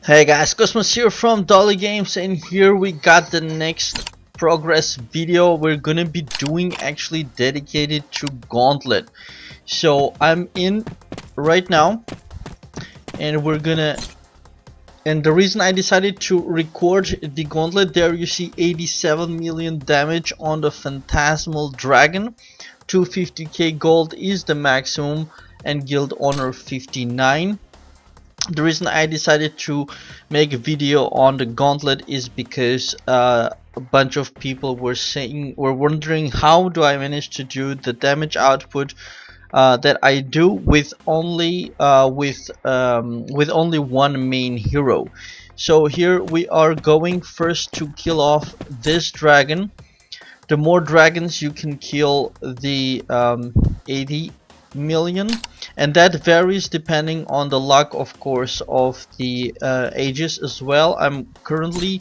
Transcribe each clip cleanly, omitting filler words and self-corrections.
Hey guys, Cosmos here from Dolly Games, and here we got the next progress video we're gonna be doing, actually dedicated to Gauntlet. So I'm in right now, and the reason I decided to record the Gauntlet, there you see 87 million damage on the Phantasmal Dragon. 250k gold is the maximum, and guild honor 59. The reason I decided to make a video on the Gauntlet is because a bunch of people were wondering how do I manage to do the damage output that I do with only one main hero. So here we are going first to kill off this dragon. The more dragons you can kill, the 80 million, and that varies depending on the luck, of course, of the ages as well. I'm currently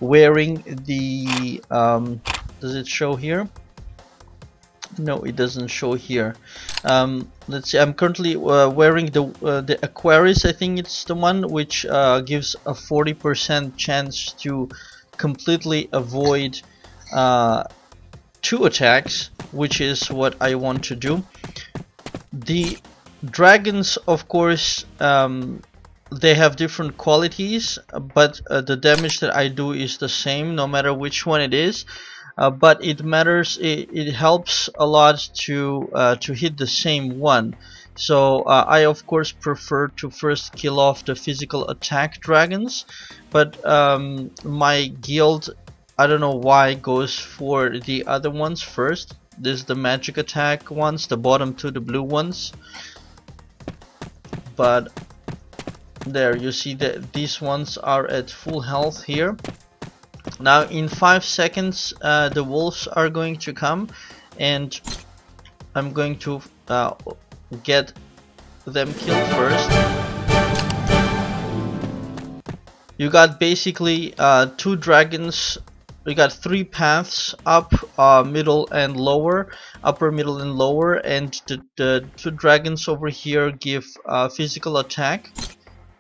wearing the does it show here? No, it doesn't show here. Let's see, I'm currently wearing the Aquarius. I think it's the one which gives a 40% chance to completely avoid 2 attacks, which is what I want to do. The dragons, of course, they have different qualities, but the damage that I do is the same no matter which one it is. But it matters, it helps a lot to hit the same one. So I of course prefer to first kill off the physical attack dragons, but my guild, I don't know why, goes for the other ones first. This is the magic attack ones, the bottom 2, the blue ones. But there you see that these ones are at full health here. Now in 5 seconds the wolves are going to come, and I'm going to get them killed first. You got basically 2 dragons. We got 3 paths, up, middle and lower, upper, middle and lower, and the 2 dragons over here give physical attack,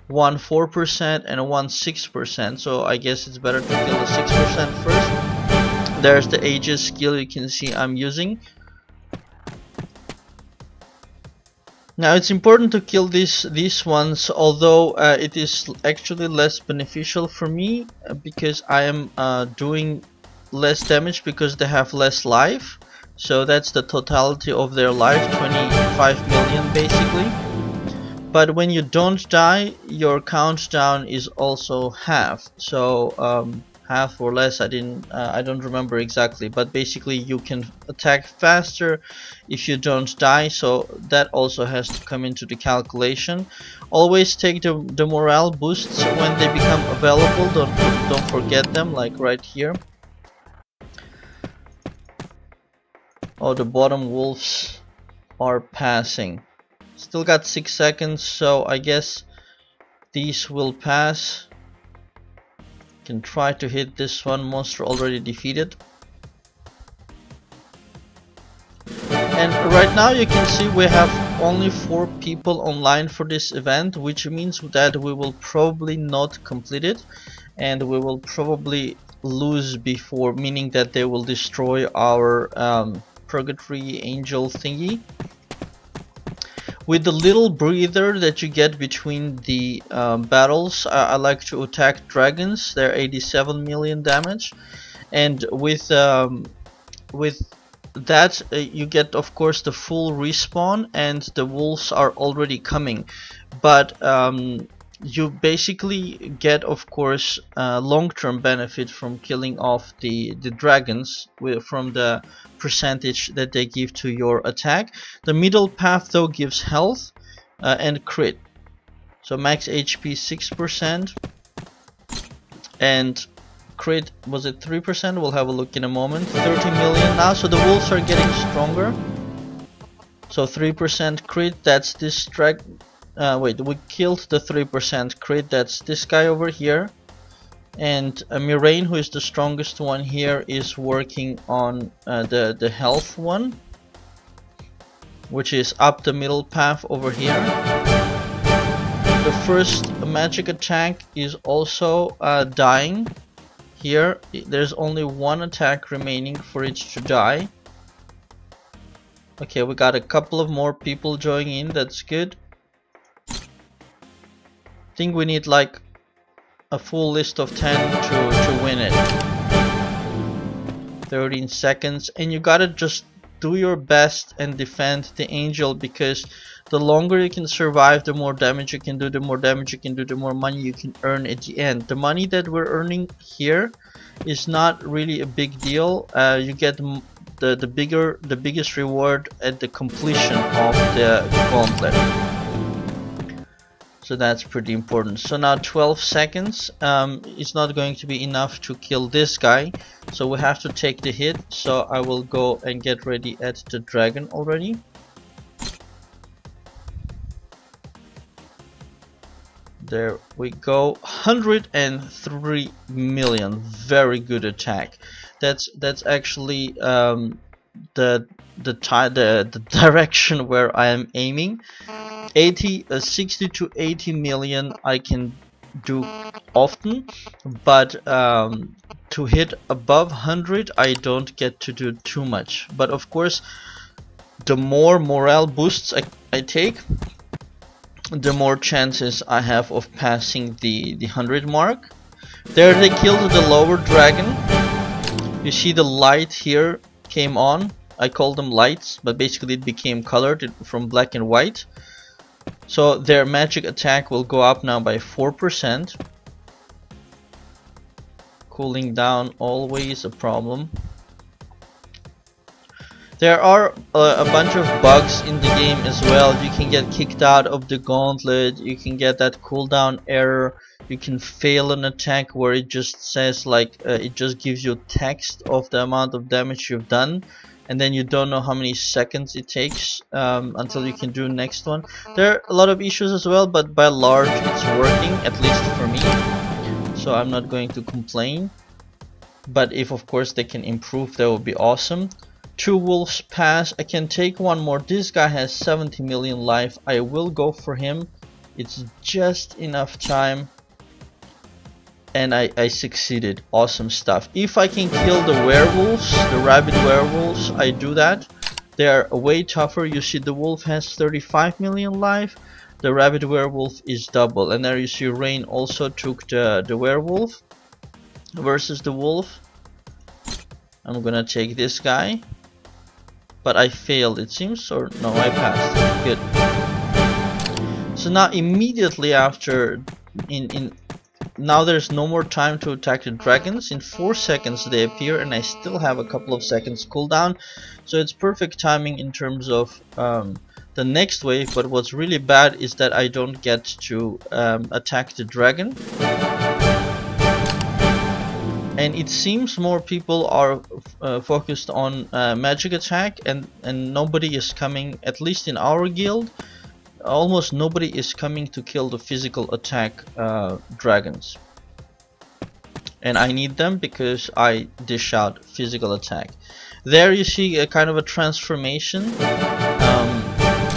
one 4% and one 6%, so I guess it's better to kill the 6% first. There's the Aegis skill you can see I'm using. Now it's important to kill these ones, although it is actually less beneficial for me because I am doing less damage because they have less life. So that's the totality of their life, 25 million basically. But when you don't die, your countdown is also half. So half or less, I don't remember exactly, but basically you can attack faster if you don't die, so that also has to come into the calculation. Always take the morale boosts when they become available, don't forget them, like right here. Oh, the bottom wolves are passing. Still got 6 seconds, so I guess these will pass. Can try to hit this one. Monster already defeated. And right now you can see we have only 4 people online for this event, which means that we will probably not complete it, and we will probably lose before, meaning that they will destroy our purgatory angel thingy. With the little breather that you get between the battles, I like to attack dragons. They're 87 million damage, and with that you get, of course, the full respawn, and the wolves are already coming. But you basically get, of course, long-term benefit from killing off the dragons from the percentage that they give to your attack. The middle path though gives health and crit. So max HP 6% and crit, was it 3%? We'll have a look in a moment. 30 million now, so the wolves are getting stronger. So 3% crit, that's this dragon. Wait, we killed the 3% crit, that's this guy over here. And Mirain, who is the strongest one here, is working on the health one, which is up the middle path over here. The first magic attack is also dying. Here there's only one attack remaining for it to die. Okay, we got a couple of more people joining in, that's good. I think we need like a full list of 10 to win it. 13 seconds, and you gotta just do your best and defend the angel, because the longer you can survive, the more damage you can do, the more damage you can do, the more money you can earn at the end. The money that we're earning here is not really a big deal. You get the biggest reward at the completion of the gauntlet. So that's pretty important. So now 12 seconds. It's not going to be enough to kill this guy, so we have to take the hit. So I will go and get ready at the dragon already. There we go. 103 million. Very good attack. That's actually the direction where I am aiming. 60 to 80 million I can do often, but to hit above 100 I don't get to do too much. But of course, the more morale boosts I take, the more chances I have of passing the 100 mark. There they killed the lower dragon. You see the light here came on. I call them lights, but basically it became colored from black and white. So their magic attack will go up now by 4%. Cooling down always a problem. There are a bunch of bugs in the game as well. You can get kicked out of the gauntlet, you can get that cooldown error, you can fail an attack where it just says like it just gives you text of the amount of damage you've done, and then you don't know how many seconds it takes until you can do the next one. There are a lot of issues as well, but by large it's working, at least for me, so I'm not going to complain. But if of course they can improve, that would be awesome. 2 wolves pass. I can take one more. This guy has 70 million life. I will go for him. It's just enough time, and I succeeded. Awesome stuff. If I can kill the werewolves, the rabid werewolves, I do that. They are way tougher. You see the wolf has 35 million life, the rabid werewolf is double. And there you see Rain also took the werewolf versus the wolf. I'm gonna take this guy, but I failed it seems, or no, I passed. Good. So now immediately after, now there's no more time to attack the dragons. In 4 seconds they appear, and I still have a couple of seconds cooldown, so it's perfect timing in terms of the next wave. But what's really bad is that I don't get to attack the dragon. And it seems more people are focused on magic attack, and nobody is coming, at least in our guild, almost nobody is coming to kill the physical attack dragons. And I need them because I dish out physical attack. There you see a kind of a transformation.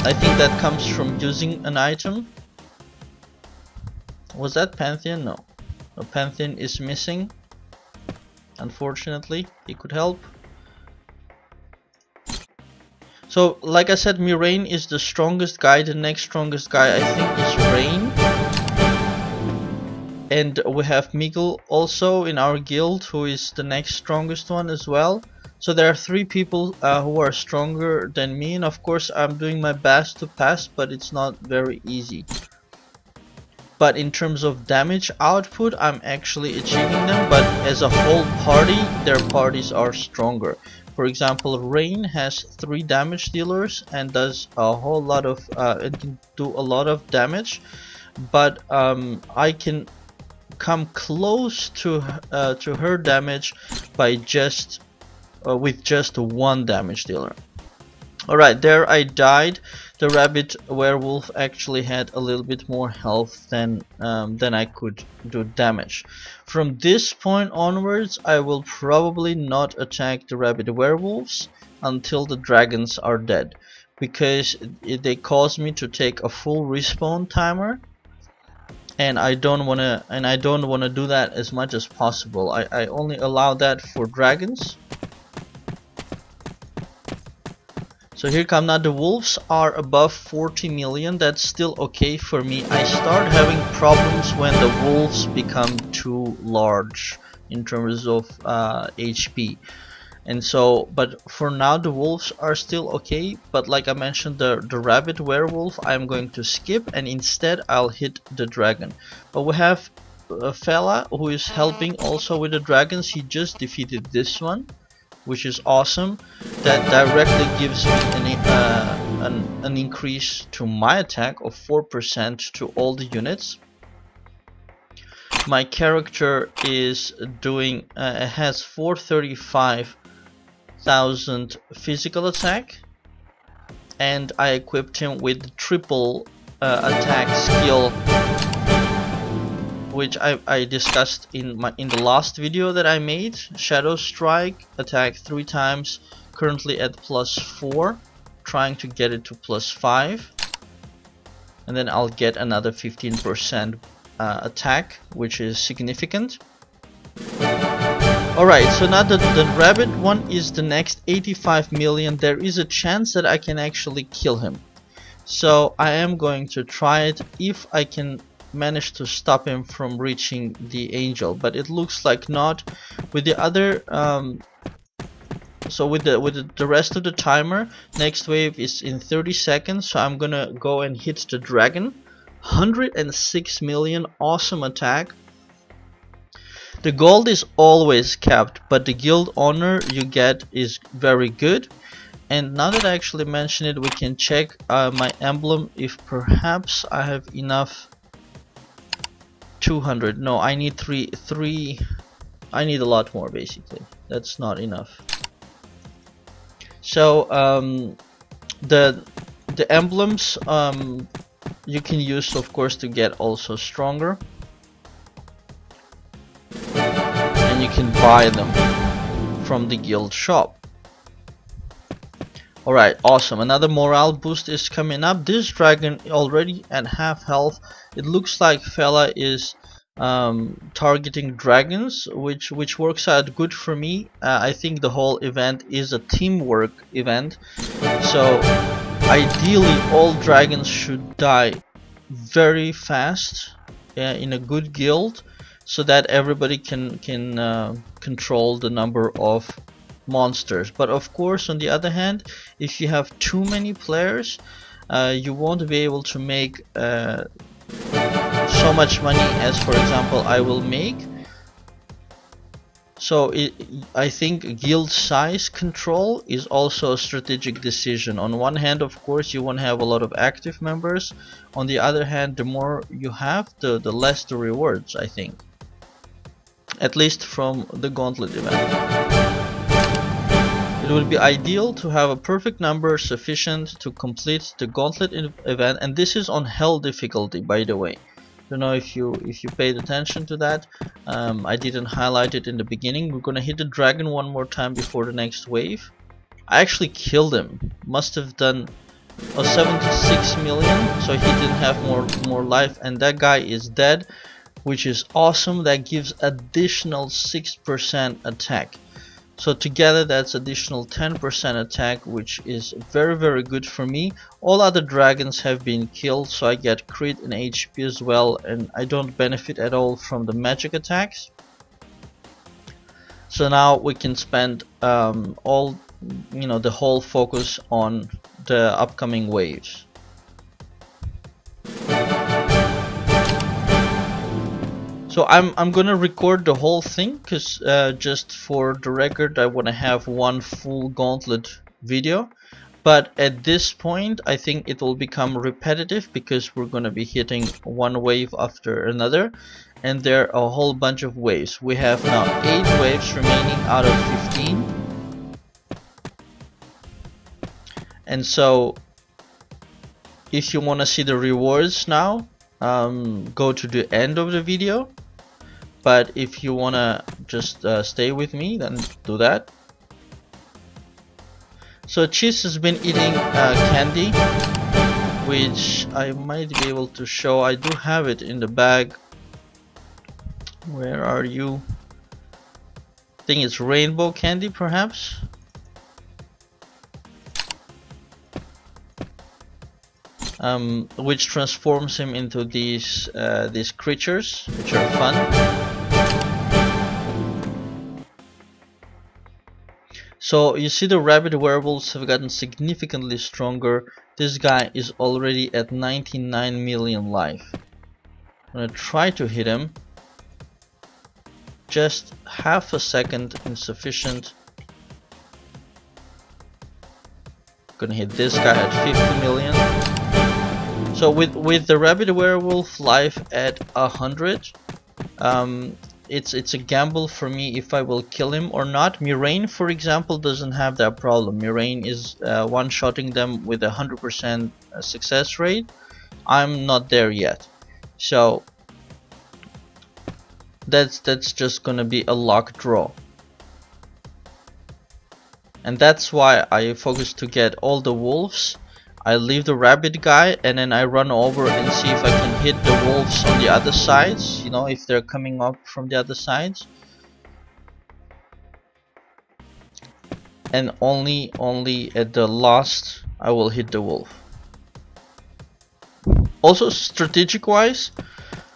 I think that comes from using an item. Was that Pantheon? No. No, Pantheon is missing. Unfortunately, he could help. So, like I said, Mirain is the strongest guy. The next strongest guy, I think, is Rain. And we have Miguel also in our guild, who is the next strongest one as well. So there are 3 people who are stronger than me, and of course I'm doing my best to pass, but it's not very easy. But in terms of damage output, I'm actually achieving them, but as a whole party, their parties are stronger. For example, Rain has 3 damage dealers and does a whole lot of it can do a lot of damage, but I can come close to her damage by just with just 1 damage dealer. Alright, there I died. The rabbit werewolf actually had a little bit more health than I could do damage. From this point onwards, I will probably not attack the rabbit werewolves until the dragons are dead, because they cause me to take a full respawn timer, and I don't wanna do that as much as possible. I only allow that for dragons. So here come now. The wolves are above 40 million. That's still okay for me. I start having problems when the wolves become too large in terms of HP. And so, but for now the wolves are still okay. But like I mentioned, the rabbit werewolf I'm going to skip, and instead I'll hit the dragon. But we have a fella who is helping also with the dragons. He just defeated this one, which is awesome. That directly gives me an increase to my attack of 4% to all the units. My character is doing has 435,000 physical attack, and I equipped him with triple attack skill, which I discussed in the last video that I made. Shadow Strike, attack 3 times, currently at +4, trying to get it to +5, and then I'll get another 15% attack, which is significant. Alright, so now the rabbit one is the next 85 million. There is a chance that I can actually kill him, so I am going to try it if I can manage to stop him from reaching the angel, but it looks like not. With the other so with the rest of the timer, next wave is in 30 seconds, so I'm gonna go and hit the dragon. 106 million, awesome attack. The gold is always capped, but the guild honor you get is very good. And now that I actually mention it, we can check my emblem if perhaps I have enough. 200. No, I need three. I need a lot more, basically. That's not enough. So the emblems you can use, of course, to get also stronger, and you can buy them from the guild shop. Alright, awesome. Another morale boost is coming up. This dragon already at half health. It looks like fella is targeting dragons, which works out good for me. I think the whole event is a teamwork event, so ideally all dragons should die very fast in a good guild, so that everybody can control the number of monsters. But of course, on the other hand, if you have too many players, you won't be able to make so much money as, for example, I will make. So I think guild size control is also a strategic decision. On one hand, of course, you won't have a lot of active members. On the other hand, the more you have, the less the rewards, I think. At least from the Gauntlet event. It would be ideal to have a perfect number sufficient to complete the Gauntlet event, and this is on Hell difficulty, by the way. Don't know if you paid attention to that. I didn't highlight it in the beginning. We're gonna hit the dragon one more time before the next wave. I actually killed him. Must have done 76 million, so he didn't have more life, and that guy is dead, which is awesome. That gives additional 6% attack. So together that's additional 10% attack, which is very good for me. All other dragons have been killed, so I get crit and HP as well, and I don't benefit at all from the magic attacks. So now we can spend the whole focus on the upcoming waves. So I'm gonna record the whole thing, because just for the record, I want to have one full Gauntlet video. But at this point, I think it will become repetitive, because we're gonna be hitting one wave after another, and there are a whole bunch of waves. We have now 8 waves remaining out of 15, and so if you want to see the rewards now, go to the end of the video. But if you wanna just stay with me, then do that. So Cheese has been eating candy, which I might be able to show. I do have it in the bag. Where are you? I think it's rainbow candy, perhaps. Which transforms him into these creatures, which are fun. So you see the rabbit werewolves have gotten significantly stronger. This guy is already at 99 million life. I'm gonna try to hit him. Just half a second, insufficient. Gonna hit this guy at 50 million. So with the rabbit werewolf life at 100, it's a gamble for me if I will kill him or not. Mirain, for example, doesn't have that problem. Mirain is one-shotting them with 100% success rate. I'm not there yet, so that's just gonna be a luck draw, and that's why I focus to get all the wolves. I leave the rabbit guy and then I run over and see if I can hit the wolves on the other sides, you know, if they're coming up from the other sides. And only at the last I will hit the wolf. Also, strategic wise,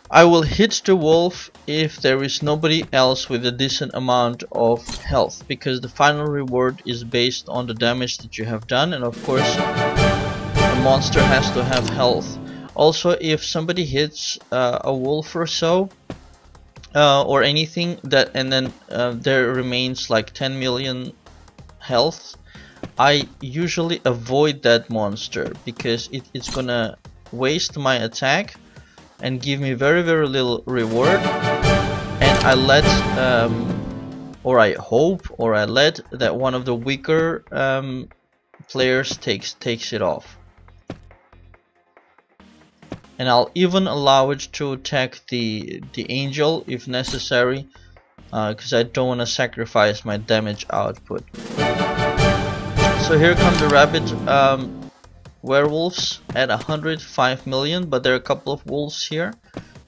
I will hit the wolf if there is nobody else with a decent amount of health, because the final reward is based on the damage that you have done, and of course a monster has to have health. Also, if somebody hits a wolf or so, or anything that, and then there remains like 10 million health, I usually avoid that monster because it's gonna waste my attack and give me very little reward, and I let or I hope, or I let that one of the weaker players takes it off. And I'll even allow it to attack the angel if necessary, because I don't want to sacrifice my damage output. So here come the rabbit werewolves at 105 million, but there are a couple of wolves here,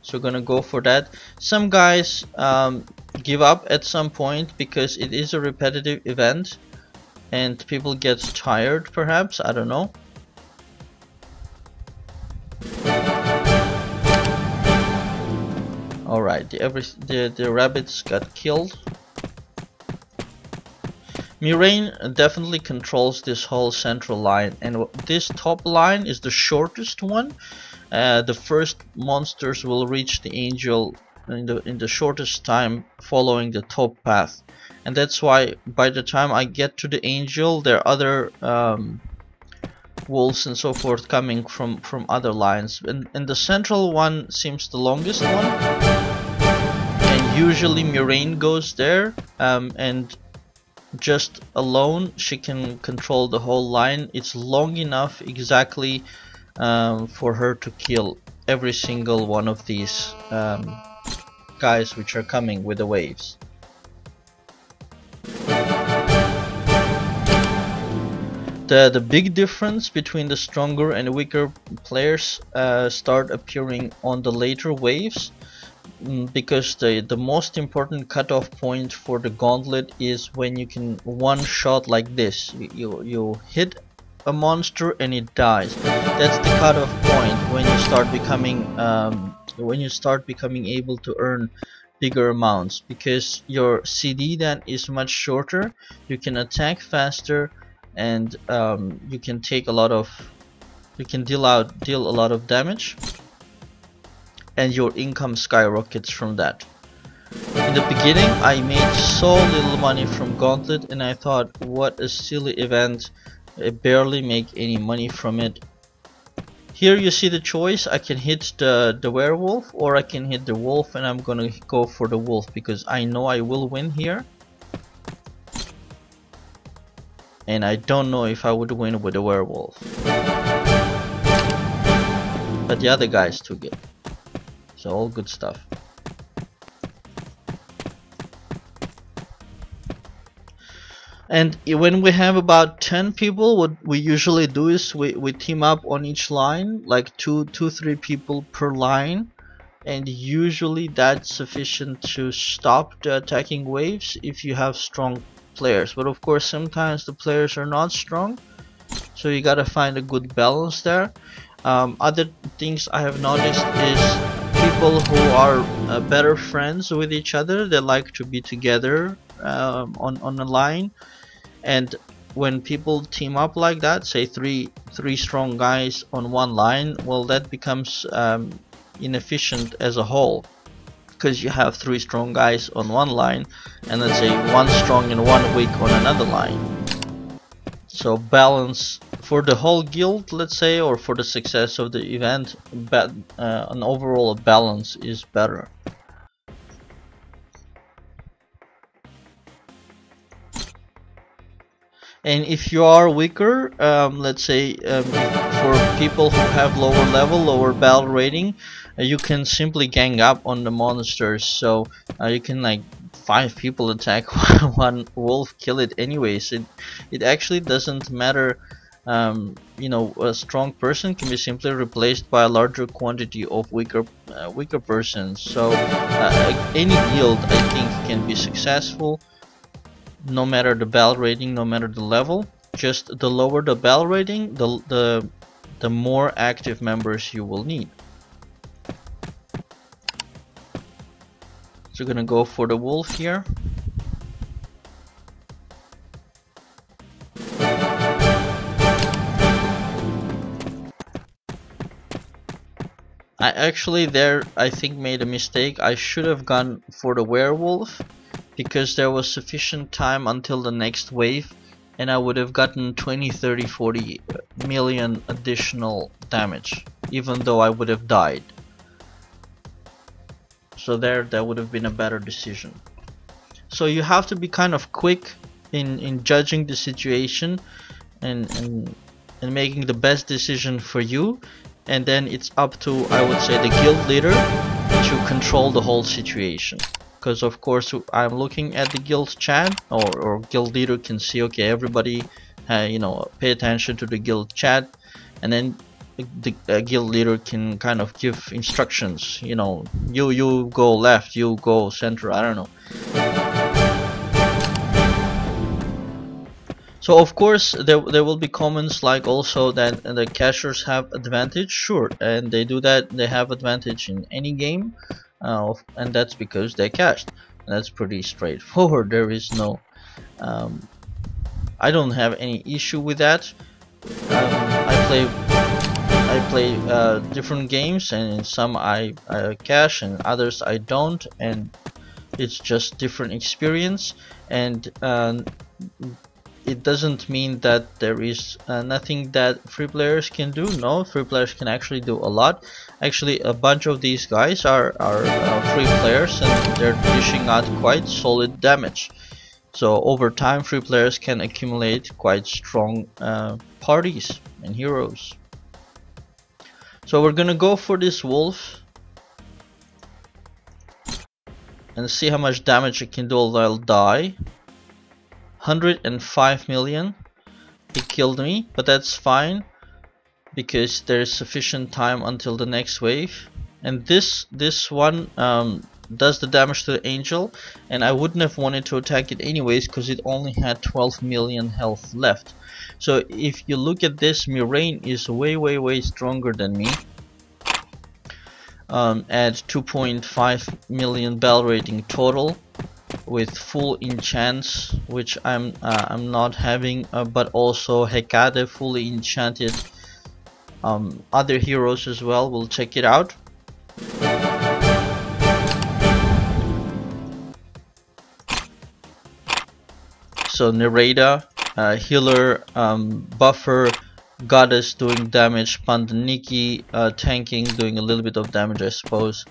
so we're gonna go for that. Some guys give up at some point because it is a repetitive event and people get tired, perhaps, I don't know. Alright, the rabbits got killed. Mirain definitely controls this whole central line, and this top line is the shortest one. The first monsters will reach the angel in the shortest time following the top path, and that's why by the time I get to the angel, there are other wolves and so forth coming from other lines, and the central one seems the longest one, and usually Mirain goes there, and just alone she can control the whole line. It's long enough exactly for her to kill every single one of these guys which are coming with the waves. The big difference between the stronger and weaker players start appearing on the later waves, because the most important cutoff point for the gauntlet is when you can one shot like this. You hit a monster and it dies. That's the cutoff point when you start becoming able to earn bigger amounts, because your CD then is much shorter, you can attack faster, and you can deal a lot of damage, and your income skyrockets from that. In the beginning I made so little money from Gauntlet, and I thought, what a silly event, I barely make any money from it. Here you see the choice. I can hit the werewolf, or I can hit the wolf, and I'm gonna go for the wolf because I know I will win here, and I don't know if I would win with the werewolf, but the other guys took it. So all good stuff. And when we have about 10 people, what we usually do is we team up on each line, like three people per line, and usually that's sufficient to stop the attacking waves if you have strong players. But of course sometimes the players are not strong, so you gotta find a good balance there. Other things I have noticed is people who are better friends with each other, they like to be together on a line. And when people team up like that, say three strong guys on one line, well, that becomes inefficient as a whole, because you have three strong guys on one line and let's say one strong and one weak on another line. So balance for the whole guild, let's say, or for the success of the event, an overall balance is better. And if you are weaker, let's say for people who have lower level, lower battle rating, you can simply gang up on the monsters. So you can, like, 5 people attack one wolf, kill it anyways. It actually doesn't matter. You know, a strong person can be simply replaced by a larger quantity of weaker persons. So any guild, I think, can be successful, no matter the battle rating, no matter the level. Just the lower the battle rating, the more active members you will need. So we're gonna go for the wolf here. I actually I think made a mistake. I should have gone for the werewolf, because there was sufficient time until the next wave and I would have gotten 20, 30, 40 million additional damage, even though I would have died. So that would have been a better decision. So you have to be kind of quick in judging the situation and making the best decision for you, and then it's up to, I would say, the guild leader to control the whole situation. Because of course I'm looking at the guild chat, or guild leader can see, okay, everybody you know, pay attention to the guild chat, and then the guild leader can kind of give instructions, you know, you go left, you go center, I don't know. So of course there will be comments like also that the cashers have advantage. Sure, and they do that, they have advantage in any game. And that's because they cashed. And that's pretty straightforward. There is no I don't have any issue with that. I play different games, and in some I cash and others I don't, and it's just different experience. And it doesn't mean that there is nothing that free players can do. No, free players can actually do a lot. Actually, a bunch of these guys are free players, and they're dishing out quite solid damage. So over time, free players can accumulate quite strong parties and heroes. So we're gonna go for this wolf and see how much damage it can do while I'll die. 105 million. He killed me, but that's fine, because there's sufficient time until the next wave. And this one does the damage to the angel, and I wouldn't have wanted to attack it anyways because it only had 12 million health left. So if you look at this, Mirain is way stronger than me, at 2.5 million battle rating total, with full enchants, which I'm not having, but also Hecate fully enchanted. Other heroes as well, we'll check it out. So Nereda, healer, buffer, goddess doing damage, Pandaniki tanking, doing a little bit of damage I suppose,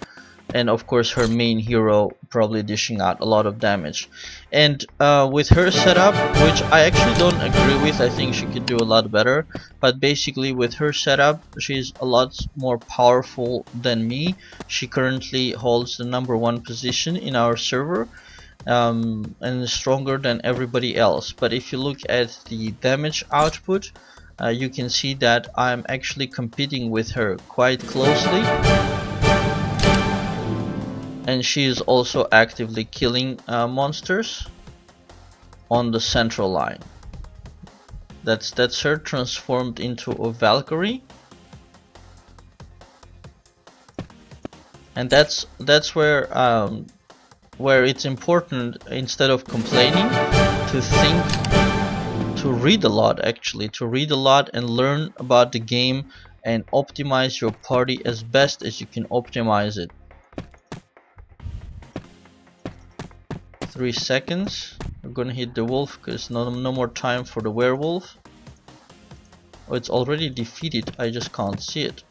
and of course her main hero probably dishing out a lot of damage. And with her setup, which I actually don't agree with, I think she could do a lot better, but basically with her setup she's a lot more powerful than me. She currently holds the #1 position in our server, and is stronger than everybody else. But if you look at the damage output, you can see that I'm actually competing with her quite closely, and she is also actively killing monsters on the central line. That's her transformed into a Valkyrie, and that's where it's important, instead of complaining, to think, to read a lot, actually, to read a lot and learn about the game and optimize your party as best as you can optimize it. 3 seconds. We're gonna hit the wolf because no more time for the werewolf. Oh, it's already defeated. I just can't see it.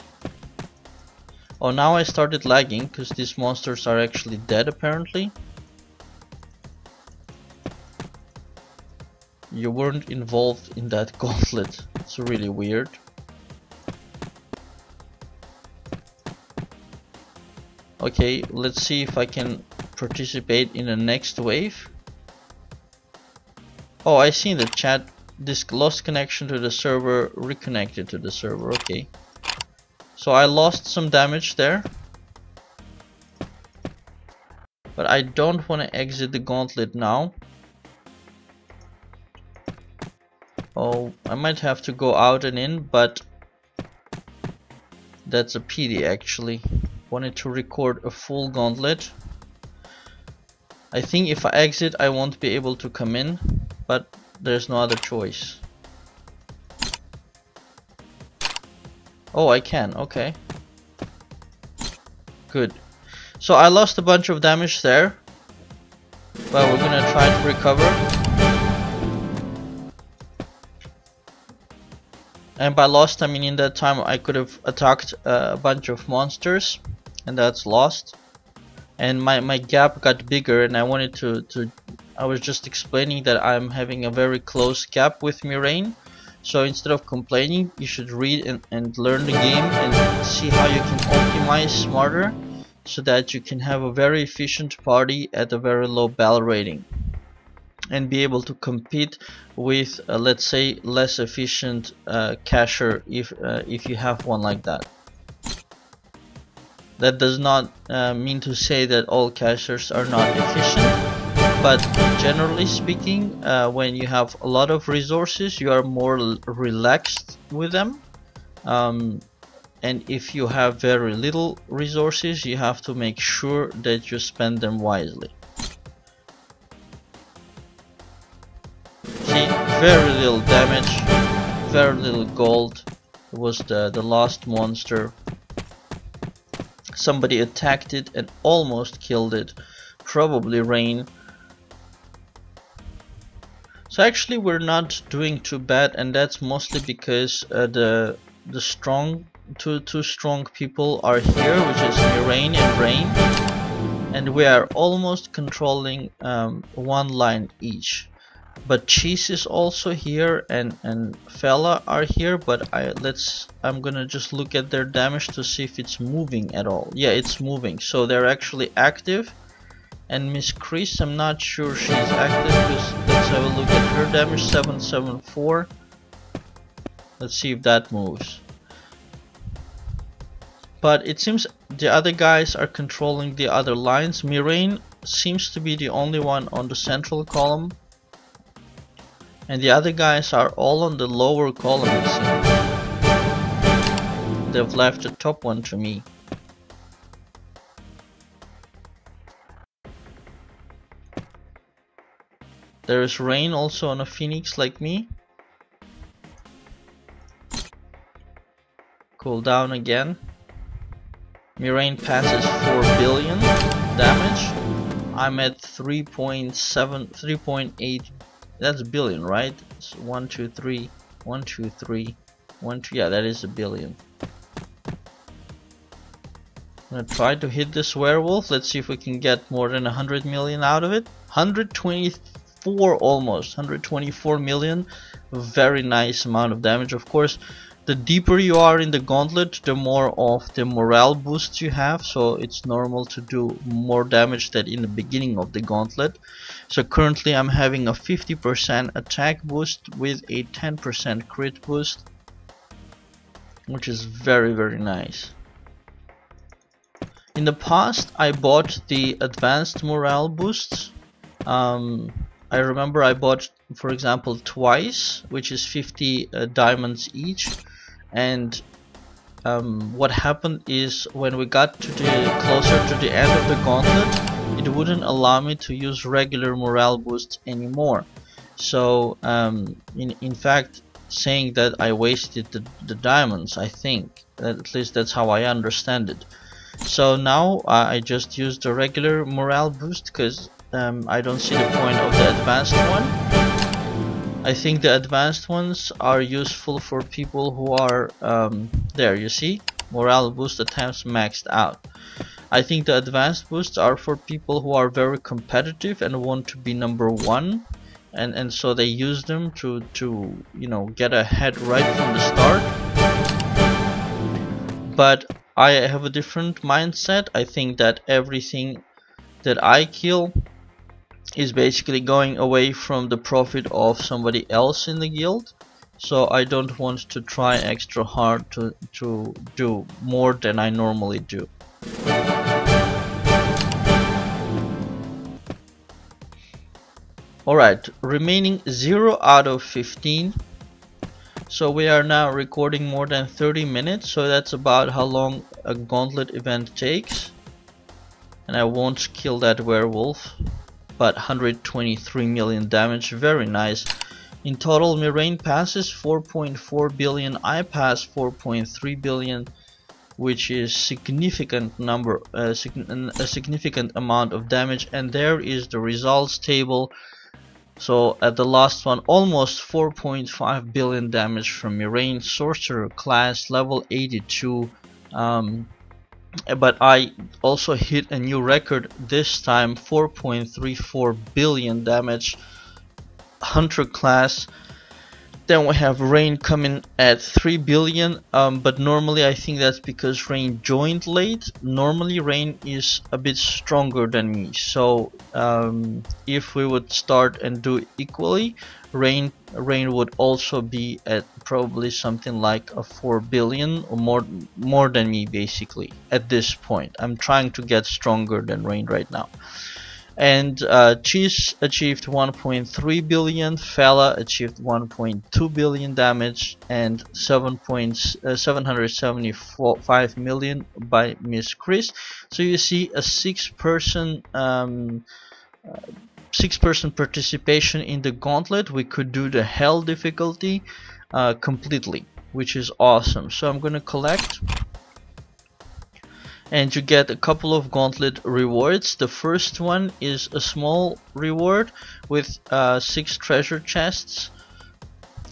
Oh, now I started lagging because these monsters are actually dead apparently. You weren't involved in that gauntlet. It's really weird. Okay, let's see if I can participate in the next wave. Oh, I see in the chat, this lost connection to the server, reconnected to the server. Okay, so I lost some damage there, but I don't want to exit the gauntlet now. Oh, I might have to go out and in, but that's a pity actually. Wanted to record a full gauntlet. I think if I exit I won't be able to come in, but there's no other choice. Oh, I can, okay. Good. So I lost a bunch of damage there, but we're gonna try to recover. And by lost I mean in that time I could have attacked a bunch of monsters, and that's lost. And my gap got bigger, and I wanted to I was just explaining that I'm having a very close gap with Mirain. So instead of complaining, you should read and learn the game and see how you can optimize smarter, so that you can have a very efficient party at a very low battle rating and be able to compete with let's say less efficient cacher if you have one like that. That does not mean to say that all cachers are not efficient, but generally speaking, when you have a lot of resources, you are more relaxed with them, and if you have very little resources, you have to make sure that you spend them wisely. See, very little damage, very little gold. It was the last monster. Somebody attacked it and almost killed it, probably Rain. So actually we're not doing too bad, and that's mostly because the two strong people are here, which is Mirain and Rain, and we are almost controlling one line each. But Cheese is also here, and Fella are here, but I'm gonna just look at their damage to see if it's moving at all. Yeah, it's moving, so they're actually active. And Miss Chris, I'm not sure she's active, because let's have a look at her damage, 774. Let's see if that moves. But it seems the other guys are controlling the other lines. Mirain seems to be the only one on the central column, and the other guys are all on the lower column, it seems. They've left the top one to me. There is Rain also on a Phoenix like me. Cool down again. Mirain passes 4 billion damage. I'm at 3.8. That's a billion, right? So 1, 2, 3, 1, 2, 3, 1, 2. Yeah, that is a billion. I'm gonna try to hit this werewolf. Let's see if we can get more than 100 million out of it. 124 almost. 124 million. Very nice amount of damage. Of course, The deeper you are in the gauntlet, the more of the morale boost you have, so it's normal to do more damage than in the beginning of the gauntlet. So currently I'm having a 50% attack boost with a 10% crit boost, which is very, very nice. In the past I bought the advanced morale boosts. I remember I bought, for example, twice, which is 50 diamonds each. And what happened is when we got to the closer to the end of the gauntlet, it wouldn't allow me to use regular morale boosts anymore. So in fact, saying that I wasted the diamonds, I think. At least that's how I understand it. So now I just use the regular morale boost because I don't see the point of the advanced one. I think the advanced ones are useful for people who are there, you see, morale boost attempts maxed out. I think the advanced boosts are for people who are very competitive and want to be number one, and so they use them to you know, get ahead right from the start. But I have a different mindset. I think that everything that I kill is basically going away from the profit of somebody else in the guild, so I don't want to try extra hard to do more than I normally do. Alright, remaining 0 out of 15. So we are now recording more than 30 minutes, so that's about how long a gauntlet event takes. And I won't kill that werewolf. But 123 million damage, very nice. In total, Mirain passes 4.4 billion, I pass 4.3 billion, which is significant number, a significant amount of damage. And there is the results table. So at the last one, almost 4.5 billion damage from Mirain, sorcerer class, level 82. But I also hit a new record this time, 4.34 billion damage, hunter class. Then we have Rain coming at 3 billion, but normally I think that's because Rain joined late. Normally Rain is a bit stronger than me, so if we would start and do equally, Rain would also be at probably something like a 4 billion or more than me basically at this point. I'm trying to get stronger than Rain right now. And Cheese achieved 1.3 billion, Fella achieved 1.2 billion damage, and 775 million by Miss Chris. So you see a six-person participation in the gauntlet. We could do the hell difficulty completely, which is awesome. So I'm gonna collect. And you get a couple of gauntlet rewards. The first one is a small reward with 6 treasure chests,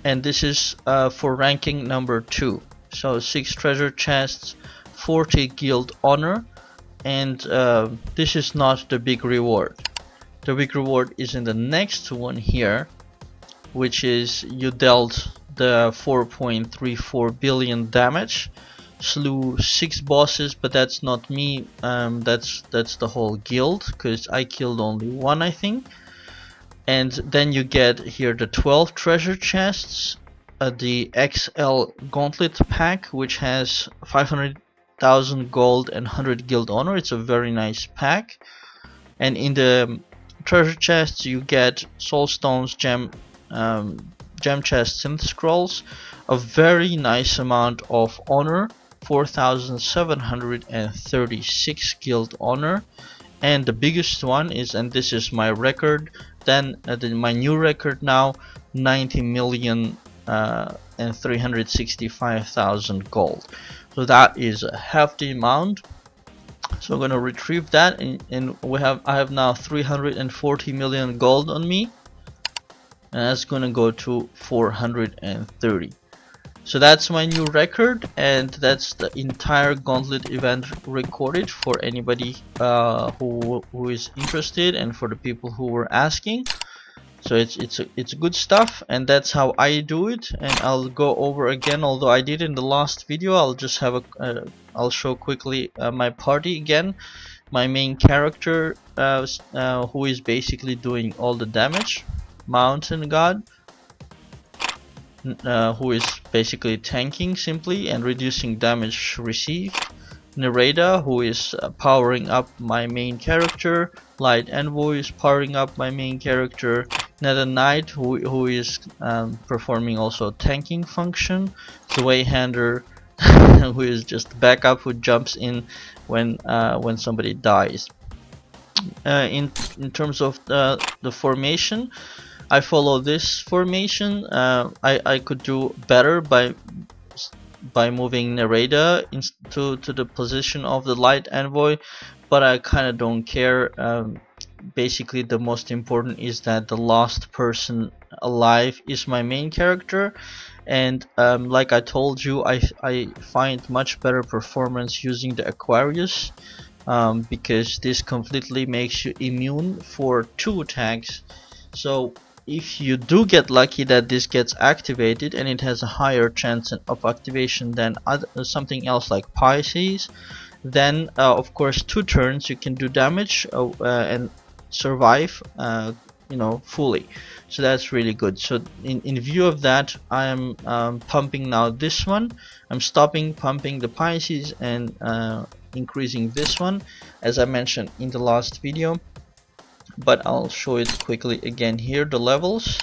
and this is for ranking number 2. So 6 treasure chests, 40 guild honor, and this is not the big reward. The big reward is in the next one here, which is you dealt the 4.34 billion damage. Slew 6 bosses, but that's not me, that's the whole guild, because I killed only 1, I think. And then you get here the 12 treasure chests, the XL gauntlet pack, which has 500,000 gold and 100 guild honor. It's a very nice pack. And in the treasure chests you get soul stones, gem chests, synth scrolls, a very nice amount of honor, 4,736 guild honor, and the biggest one is, and this is my record, then my new record now, 90 million and 365,000 gold. So that is a hefty amount. So I'm gonna retrieve that, and I have now 340 million gold on me, and that's gonna go to 430. So that's my new record, and that's the entire gauntlet event recorded for anybody who is interested, and for the people who were asking. So it's good stuff, and that's how I do it. And I'll go over again, although I did in the last video. I'll just have a I'll show quickly my party again. My main character who is basically doing all the damage, Mountain God, who is basically tanking simply and reducing damage received. Nereda, who is powering up my main character. Light Envoy is powering up my main character. Nether Knight, who is performing also tanking function. Zweihander, who is just backup, who jumps in when somebody dies. In terms of the formation, I follow this formation. I could do better by moving Nereda to the position of the Light Envoy, but I kind of don't care. Basically, the most important is that the last person alive is my main character, and like I told you, I find much better performance using the Aquarius, because this completely makes you immune for 2 attacks. So if you do get lucky that this gets activated, and it has a higher chance of activation than something else like Pisces, then of course 2 turns you can do damage and survive, you know, fully. So that's really good. So in view of that, I am pumping now this one. I'm stopping pumping the Pisces and increasing this one, as I mentioned in the last video. But I'll show it quickly again here, the levels,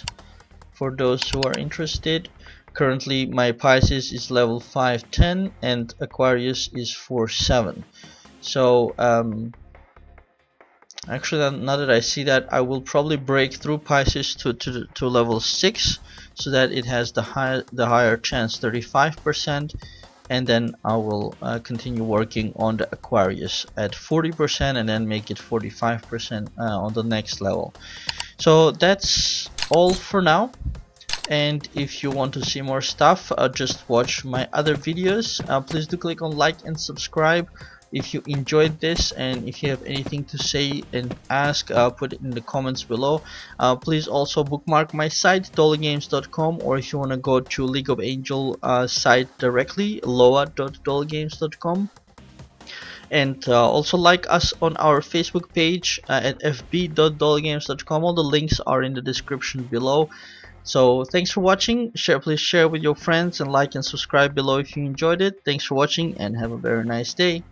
for those who are interested. Currently my Pisces is level 510 and Aquarius is 4-7. So actually, now that I see that, I will probably break through Pisces to level 6, so that it has the higher chance, 35%. And then I will continue working on the Aquarius at 40% and then make it 45% on the next level. So that's all for now, and if you want to see more stuff, just watch my other videos. Please do click on like and subscribe if you enjoyed this, and if you have anything to say and ask, put it in the comments below. Please also bookmark my site dollygames.com, or if you want to go to League of Angel site directly, loa.dollygames.com. And also like us on our Facebook page at fb.dollygames.com. All the links are in the description below. So thanks for watching. Please share with your friends, and like and subscribe below if you enjoyed it. Thanks for watching and have a very nice day.